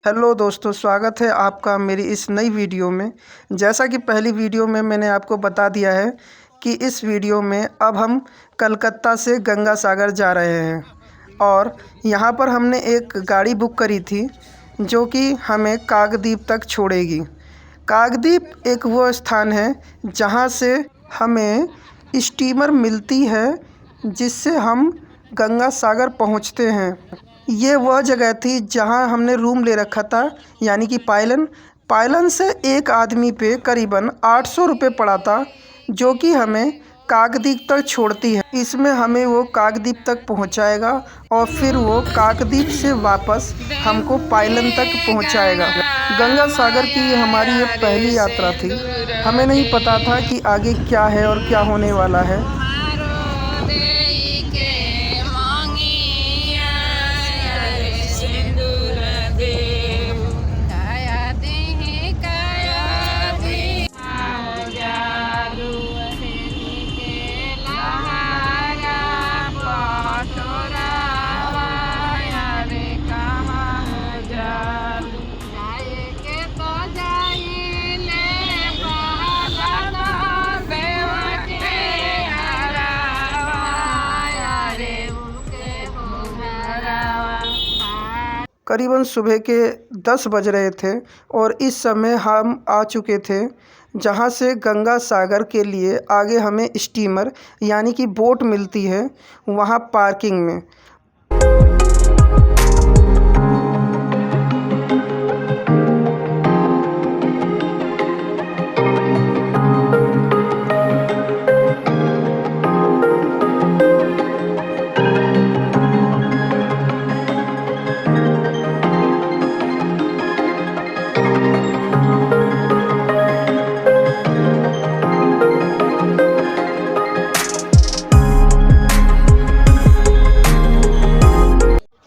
Hello दोस्तों, स्वागत है आपका मेरी इस नई वीडियो में। जैसा कि पहली वीडियो में मैंने आपको बता दिया है कि इस वीडियो में अब हम कलकत्ता से गंगा सागर जा रहे हैं और यहाँ पर हमने एक गाड़ी बुक करी थी जो कि हमें काकद्वीप तक छोड़ेगी। काकद्वीप एक वो स्थान है जहाँ से हमें स्टीमर मिलती है जिससे हम गंगा सागर पहुँचते हैं। ये वह जगह थी जहां हमने रूम ले रखा था, यानी कि पायलन से एक आदमी पे करीबन 800 रुपये पड़ा था, जो कि हमें काकद्वीप तक छोड़ती है। इसमें हमें वो काकद्वीप तक पहुंचाएगा और फिर वो काकद्वीप से वापस हमको पायलन तक पहुंचाएगा। गंगा सागर की हमारी ये पहली यात्रा थी। हमें नहीं पता था कि आगे क्या है और क्या होने वाला है। करीबन सुबह के 10 बज रहे थे और इस समय हम आ चुके थे जहाँ से गंगा सागर के लिए आगे हमें स्टीमर यानी कि बोट मिलती है, वहाँ पार्किंग में।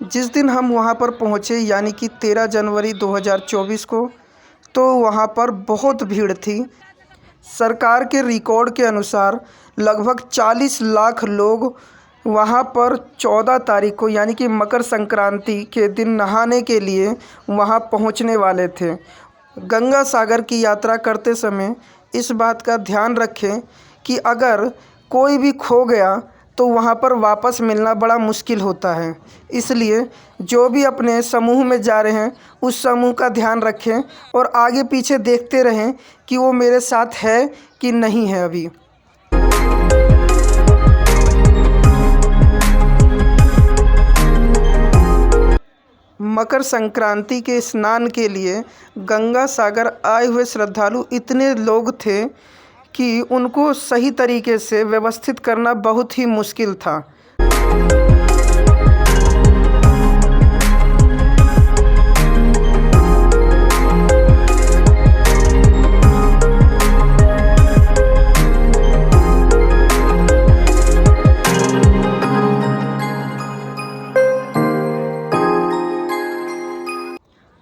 जिस दिन हम वहाँ पर पहुँचे यानी कि 13 जनवरी 2024 को, तो वहाँ पर बहुत भीड़ थी। सरकार के रिकॉर्ड के अनुसार लगभग 40 लाख लोग वहाँ पर 14 तारीख को यानी कि मकर संक्रांति के दिन नहाने के लिए वहाँ पहुँचने वाले थे। गंगा सागर की यात्रा करते समय इस बात का ध्यान रखें कि अगर कोई भी खो गया तो वहाँ पर वापस मिलना बड़ा मुश्किल होता है। इसलिए जो भी अपने समूह में जा रहे हैं उस समूह का ध्यान रखें और आगे पीछे देखते रहें कि वो मेरे साथ है कि नहीं है। अभी मकर संक्रांति के स्नान के लिए गंगा सागर आए हुए श्रद्धालु इतने लोग थे कि उनको सही तरीके से व्यवस्थित करना बहुत ही मुश्किल था।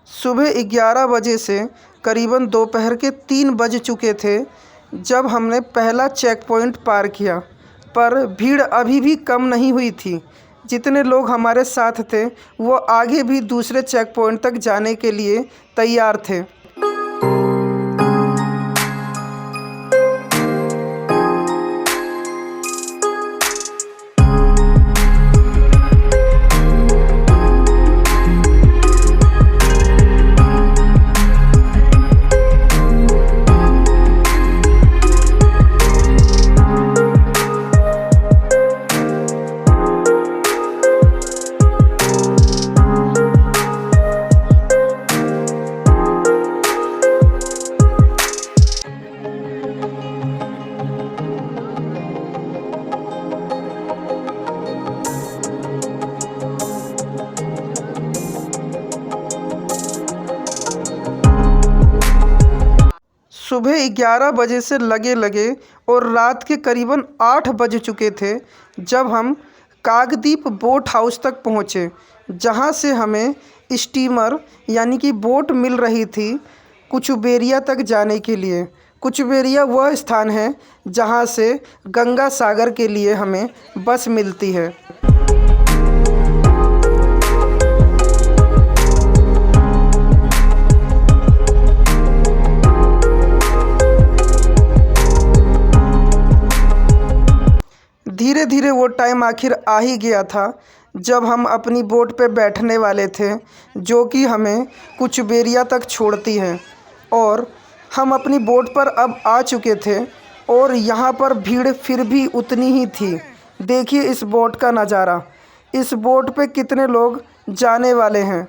सुबह 11 बजे से करीबन दोपहर के 3 बज चुके थे जब हमने पहला चेक पॉइंट पार किया, पर भीड़ अभी भी कम नहीं हुई थी। जितने लोग हमारे साथ थे वो आगे भी दूसरे चेक पॉइंट तक जाने के लिए तैयार थे। सुबह 11 बजे से लगे और रात के करीबन 8 बज चुके थे जब हम काकद्वीप बोट हाउस तक पहुँचे, जहाँ से हमें स्टीमर यानी कि बोट मिल रही थी कुचुबेरिया तक जाने के लिए। कुचुबेरिया वह स्थान है जहाँ से गंगा सागर के लिए हमें बस मिलती है। धीरे वो टाइम आखिर आ ही गया था जब हम अपनी बोट पे बैठने वाले थे, जो कि हमें कुचबेरिया तक छोड़ती है। और हम अपनी बोट पर अब आ चुके थे और यहाँ पर भीड़ फिर भी उतनी ही थी। देखिए इस बोट का नज़ारा, इस बोट पे कितने लोग जाने वाले हैं।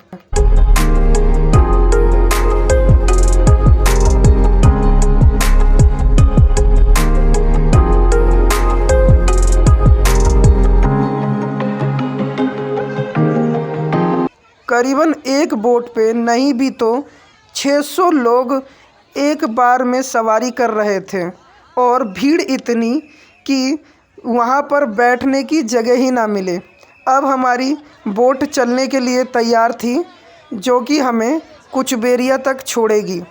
करीबन एक बोट पे नहीं भी तो 600 लोग एक बार में सवारी कर रहे थे और भीड़ इतनी कि वहाँ पर बैठने की जगह ही ना मिले। अब हमारी बोट चलने के लिए तैयार थी, जो कि हमें कुचबेरिया तक छोड़ेगी।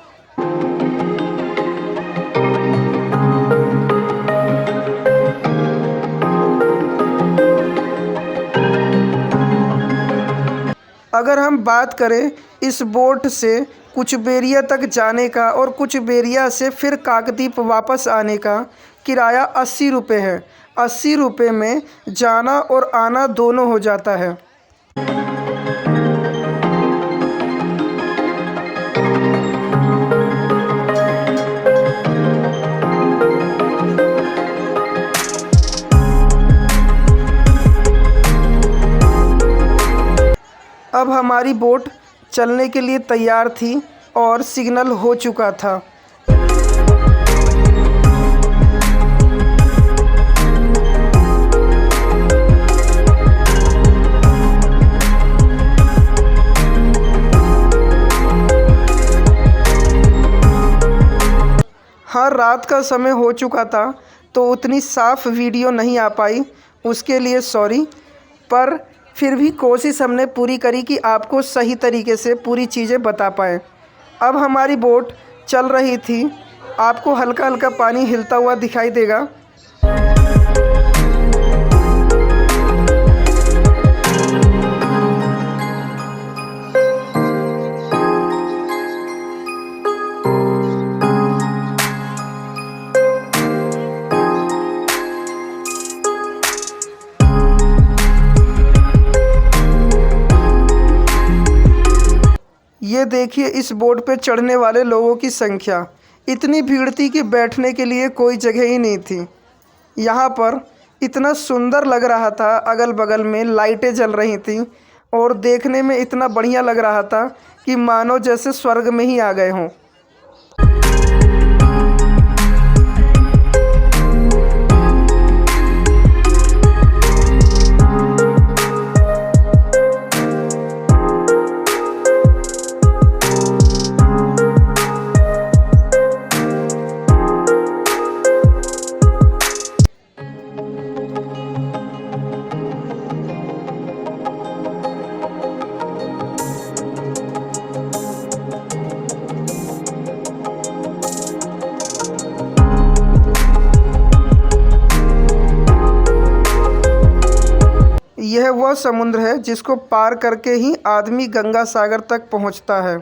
अगर हम बात करें इस बोट से कुचबेरिया तक जाने का और कुचबेरिया से फिर काकद्वीप वापस आने का किराया 80 रुपये है। 80 रुपये में जाना और आना दोनों हो जाता है। अब हमारी बोट चलने के लिए तैयार थी और सिग्नल हो चुका था। हाँ, रात का समय हो चुका था तो उतनी साफ वीडियो नहीं आ पाई, उसके लिए सॉरी। पर फिर भी कोशिश हमने पूरी करी कि आपको सही तरीके से पूरी चीज़ें बता पाएँ। अब हमारी बोट चल रही थी, आपको हल्का हल्का पानी हिलता हुआ दिखाई देगा। ये देखिए इस बोट पे चढ़ने वाले लोगों की संख्या, इतनी भीड़ थी कि बैठने के लिए कोई जगह ही नहीं थी। यहाँ पर इतना सुंदर लग रहा था, अगल बगल में लाइटें जल रही थीं और देखने में इतना बढ़िया लग रहा था कि मानो जैसे स्वर्ग में ही आ गए हों। यह वह समुद्र है जिसको पार करके ही आदमी गंगा सागर तक पहुंचता है।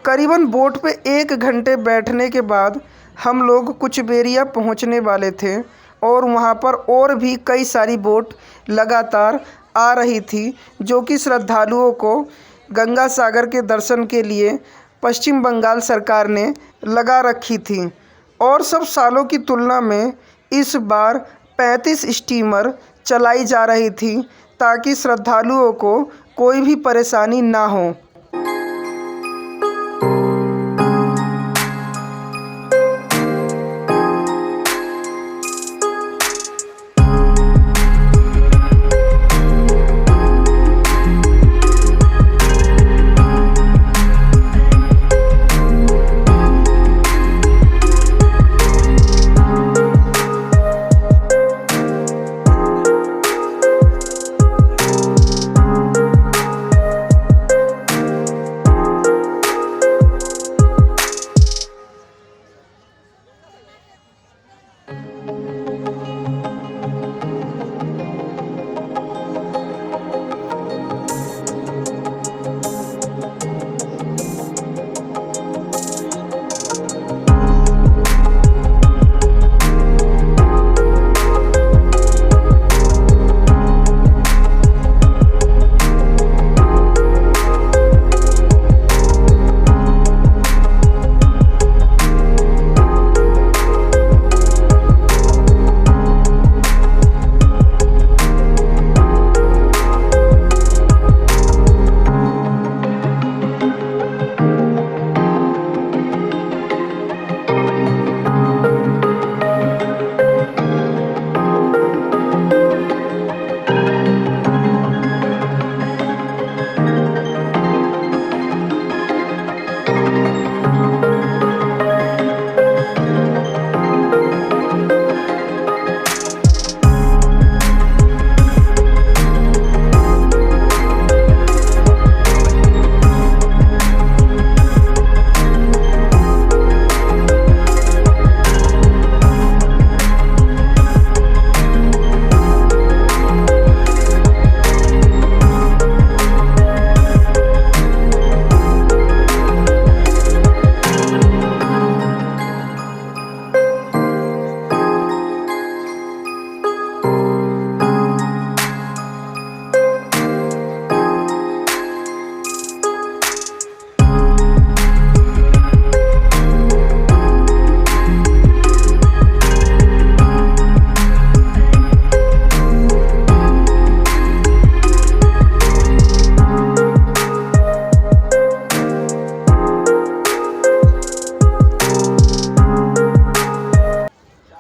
करीबन बोट पे 1 घंटे बैठने के बाद हम लोग कुचबेरिया पहुंचने वाले थे और वहां पर और भी कई सारी बोट लगातार आ रही थी, जो कि श्रद्धालुओं को गंगा सागर के दर्शन के लिए पश्चिम बंगाल सरकार ने लगा रखी थी। और सब सालों की तुलना में इस बार 35 स्टीमर चलाई जा रही थी, ताकि श्रद्धालुओं को कोई भी परेशानी ना हो।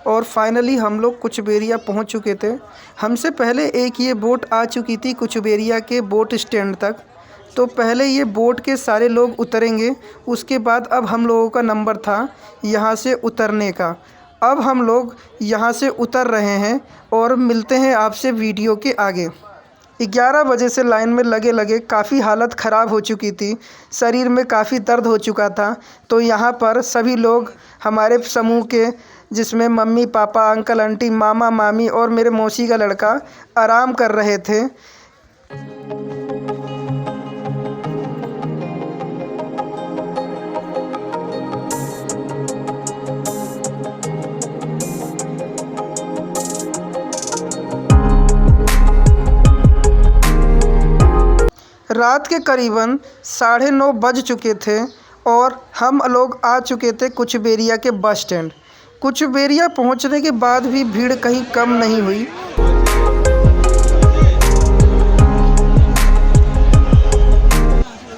और फाइनली हम लोग कुचबेरिया पहुंच चुके थे। हमसे पहले एक ये बोट आ चुकी थी कुचबेरिया के बोट स्टैंड तक। तो पहले ये बोट के सारे लोग उतरेंगे, उसके बाद अब हम लोगों का नंबर था यहाँ से उतरने का। अब हम लोग यहाँ से उतर रहे हैं और मिलते हैं आपसे वीडियो के आगे। 11 बजे से लाइन में लगे लगे काफ़ी हालत ख़राब हो चुकी थी, शरीर में काफ़ी दर्द हो चुका था। तो यहाँ पर सभी लोग हमारे समूह के, जिसमें मम्मी पापा, अंकल आंटी, मामा मामी और मेरे मौसी का लड़का आराम कर रहे थे। रात के करीबन 9:30 बज चुके थे और हम लोग आ चुके थे कुचबेरिया के बस स्टैंड। कुचबेरिया पहुंचने के बाद भी भीड़ कहीं कम नहीं हुई।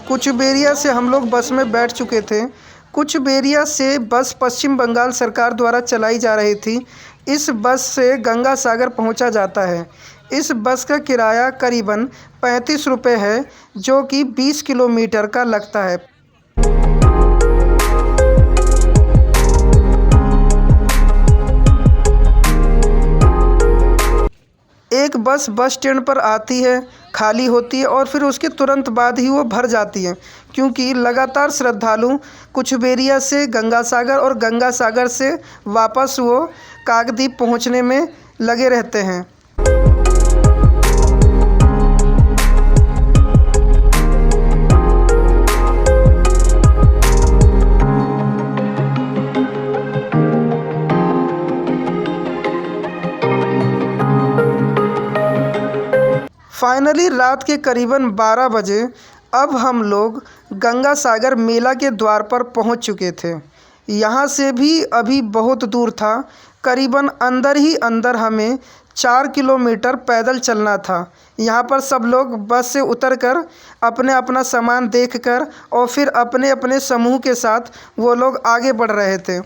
कुचबेरिया से हम लोग बस में बैठ चुके थे। कुचबेरिया से बस पश्चिम बंगाल सरकार द्वारा चलाई जा रही थी। इस बस से गंगा सागर पहुंचा जाता है। इस बस का किराया करीबन 35 रुपये है, जो कि 20 किलोमीटर का लगता है। एक बस स्टैंड पर आती है, खाली होती है और फिर उसके तुरंत बाद ही वो भर जाती है, क्योंकि लगातार श्रद्धालु कुचबेरिया से गंगा सागर और गंगा सागर से वापस वो काकद्वीप पहुंचने में लगे रहते हैं। फाइनली रात के करीबन 12 बजे अब हम लोग गंगा सागर मेला के द्वार पर पहुंच चुके थे। यहाँ से भी अभी बहुत दूर था, करीबन अंदर ही अंदर हमें 4 किलोमीटर पैदल चलना था। यहाँ पर सब लोग बस से उतरकर अपने अपना सामान देखकर और फिर अपने अपने समूह के साथ वो लोग आगे बढ़ रहे थे।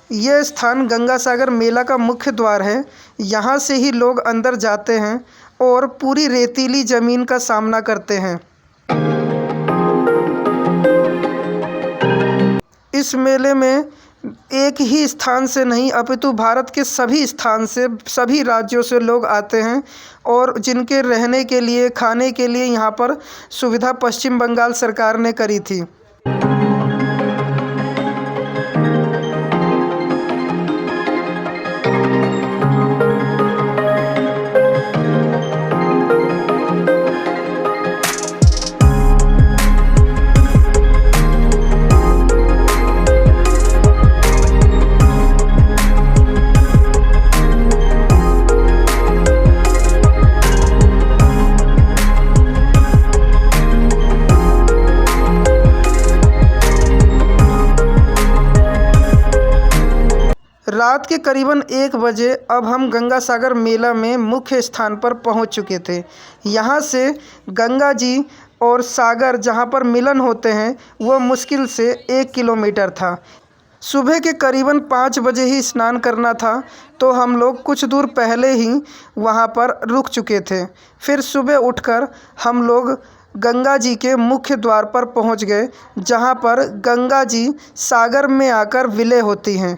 ये स्थान गंगा सागर मेला का मुख्य द्वार है। यहाँ से ही लोग अंदर जाते हैं और पूरी रेतीली ज़मीन का सामना करते हैं। इस मेले में एक ही स्थान से नहीं अपितु भारत के सभी स्थान से, सभी राज्यों से लोग आते हैं और जिनके रहने के लिए, खाने के लिए यहाँ पर सुविधा पश्चिम बंगाल सरकार ने करी थी। रात के करीबन 1 बजे अब हम गंगा सागर मेला में मुख्य स्थान पर पहुंच चुके थे। यहाँ से गंगा जी और सागर जहाँ पर मिलन होते हैं वो मुश्किल से 1 किलोमीटर था। सुबह के करीबन 5 बजे ही स्नान करना था, तो हम लोग कुछ दूर पहले ही वहाँ पर रुक चुके थे। फिर सुबह उठकर हम लोग गंगा जी के मुख्य द्वार पर पहुँच गए, जहाँ पर गंगा जी सागर में आकर विलय होती हैं।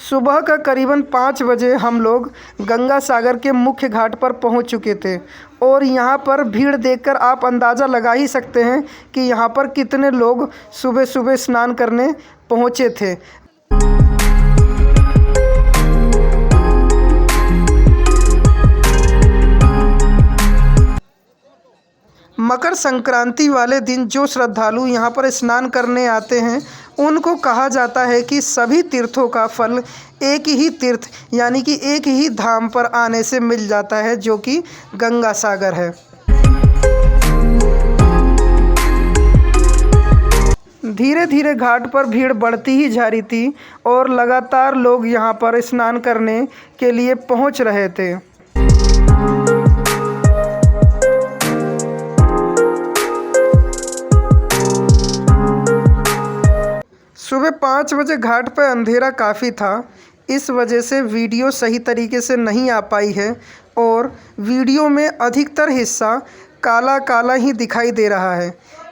सुबह का करीबन 5 बजे हम लोग गंगा सागर के मुख्य घाट पर पहुंच चुके थे और यहाँ पर भीड़ देखकर आप अंदाज़ा लगा ही सकते हैं कि यहाँ पर कितने लोग सुबह सुबह स्नान करने पहुँचे थे। मकर संक्रांति वाले दिन जो श्रद्धालु यहाँ पर स्नान करने आते हैं उनको कहा जाता है कि सभी तीर्थों का फल एक ही तीर्थ यानी कि एक ही धाम पर आने से मिल जाता है, जो कि गंगा सागर है। धीरे धीरे घाट पर भीड़ बढ़ती ही जा रही थी और लगातार लोग यहाँ पर स्नान करने के लिए पहुँच रहे थे। सुबह 5 बजे घाट पर अंधेरा काफ़ी था, इस वजह से वीडियो सही तरीके से नहीं आ पाई है और वीडियो में अधिकतर हिस्सा काला काला ही दिखाई दे रहा है।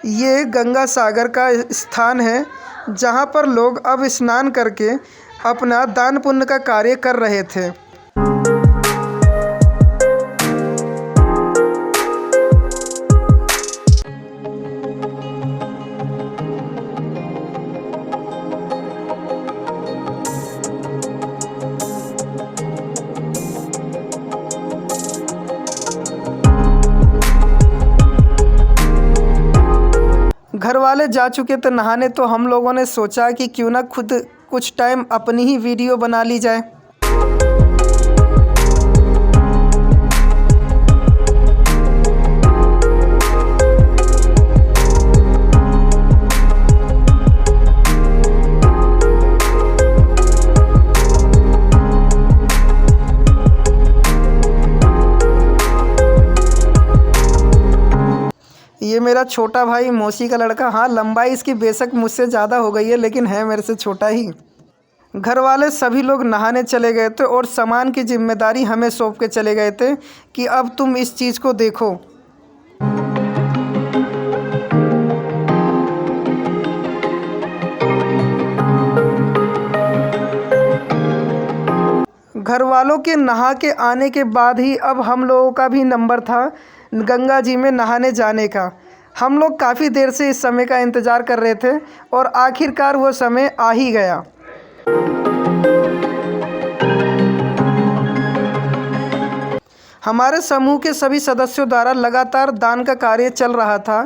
ये गंगा सागर का स्थान है जहाँ पर लोग अब स्नान करके अपना दान पुण्य का कार्य कर रहे थे। घर वाले जा चुके थे नहाने, तो हम लोगों ने सोचा कि क्यों ना खुद कुछ टाइम अपनी ही वीडियो बना ली जाए। ये मेरा छोटा भाई मौसी का लड़का। हाँ, लंबाई इसकी बेशक मुझसे ज़्यादा हो गई है, लेकिन है मेरे से छोटा ही। घर वाले सभी लोग नहाने चले गए थे और सामान की जिम्मेदारी हमें सौंप के चले गए थे कि अब तुम इस चीज़ को देखो। घर वालों के नहा के आने के बाद ही अब हम लोगों का भी नंबर था गंगा जी में नहाने जाने का। हम लोग काफ़ी देर से इस समय का इंतज़ार कर रहे थे और आखिरकार वो समय आ ही गया। हमारे समूह के सभी सदस्यों द्वारा लगातार दान का कार्य चल रहा था।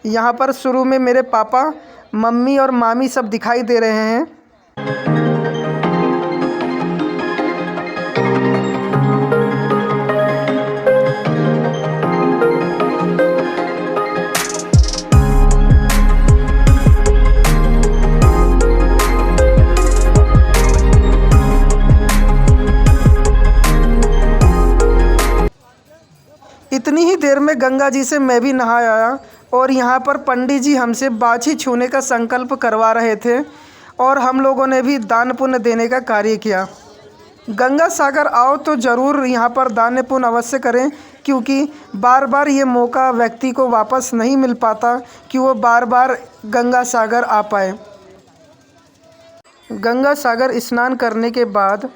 यहाँ पर शुरू में मेरे पापा, मम्मी और मामी सब दिखाई दे रहे हैं। इतनी ही देर में गंगा जी से मैं भी नहा आया और यहाँ पर पंडित जी हमसे बाछी छूने का संकल्प करवा रहे थे और हम लोगों ने भी दान पुण्य देने का कार्य किया। गंगा सागर आओ तो ज़रूर यहाँ पर दान पुण्य अवश्य करें, क्योंकि बार बार ये मौका व्यक्ति को वापस नहीं मिल पाता कि वो बार बार गंगा सागर आ पाए। गंगा सागर स्नान करने के बाद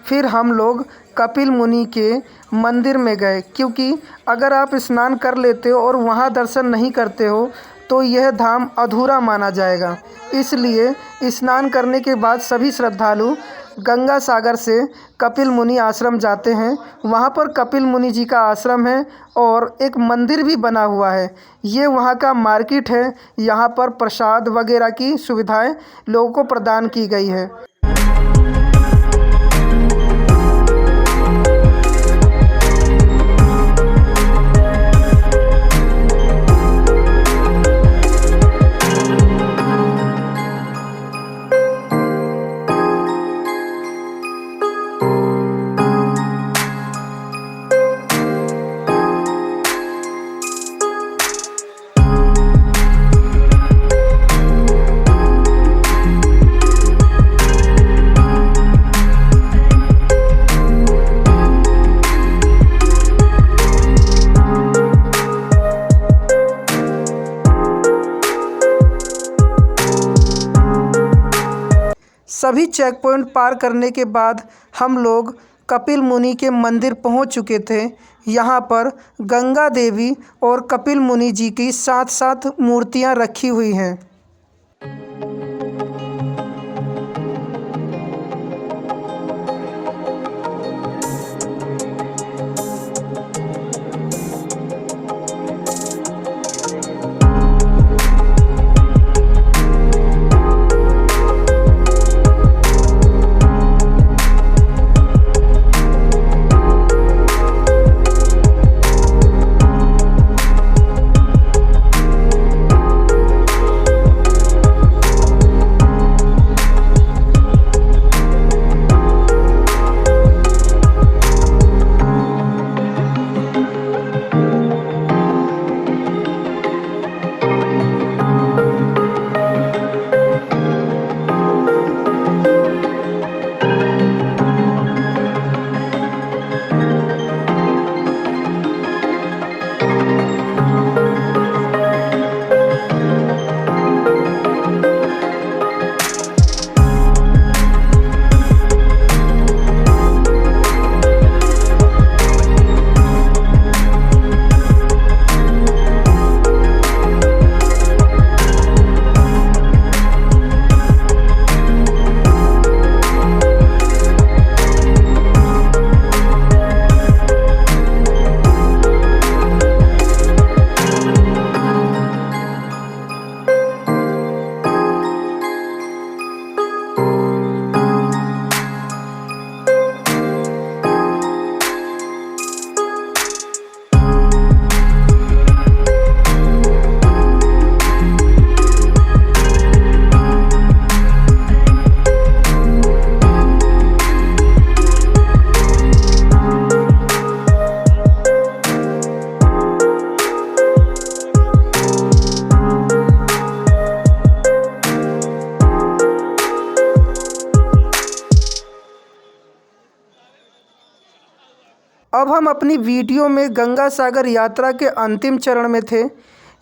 फिर हम लोग कपिल मुनि के मंदिर में गए, क्योंकि अगर आप स्नान कर लेते हो और वहाँ दर्शन नहीं करते हो तो यह धाम अधूरा माना जाएगा। इसलिए स्नान करने के बाद सभी श्रद्धालु गंगा सागर से कपिल मुनि आश्रम जाते हैं। वहाँ पर कपिल मुनि जी का आश्रम है और एक मंदिर भी बना हुआ है। ये वहाँ का मार्केट है। यहाँ पर प्रसाद वगैरह की सुविधाएं लोगों को प्रदान की गई है। सभी चेक पॉइंट पार करने के बाद हम लोग कपिल मुनि के मंदिर पहुंच चुके थे। यहाँ पर गंगा देवी और कपिल मुनि जी की साथ साथ मूर्तियां रखी हुई हैं। अब हम अपनी वीडियो में गंगा सागर यात्रा के अंतिम चरण में थे।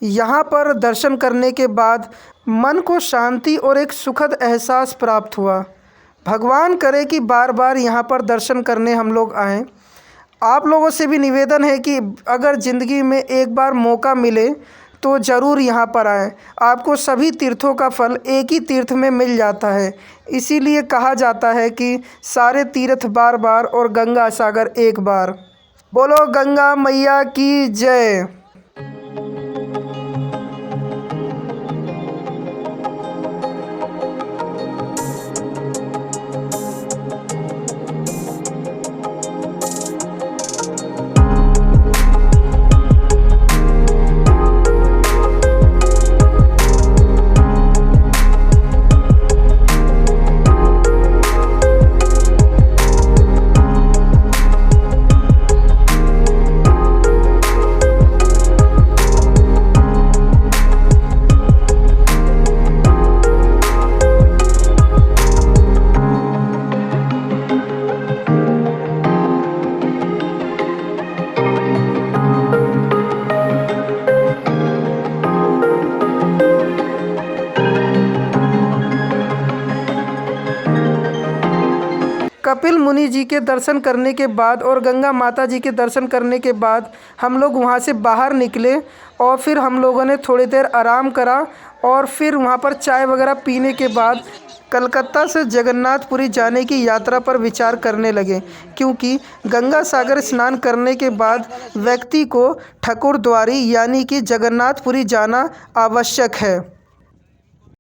यहाँ पर दर्शन करने के बाद मन को शांति और एक सुखद एहसास प्राप्त हुआ। भगवान करे कि बार बार यहाँ पर दर्शन करने हम लोग आएँ। आप लोगों से भी निवेदन है कि अगर ज़िंदगी में एक बार मौका मिले तो ज़रूर यहाँ पर आएँ। आपको सभी तीर्थों का फल एक ही तीर्थ में मिल जाता है। इसीलिए कहा जाता है कि सारे तीर्थ बार बार और गंगा सागर एक बार। बोलो गंगा मैया की जय। कपिल मुनि जी के दर्शन करने के बाद और गंगा माता जी के दर्शन करने के बाद हम लोग वहाँ से बाहर निकले और फिर हम लोगों ने थोड़ी देर आराम करा और फिर वहाँ पर चाय वगैरह पीने के बाद कलकत्ता से जगन्नाथपुरी जाने की यात्रा पर विचार करने लगे, क्योंकि गंगा सागर स्नान करने के बाद व्यक्ति को ठाकुरद्वारी यानी कि जगन्नाथपुरी जाना आवश्यक है।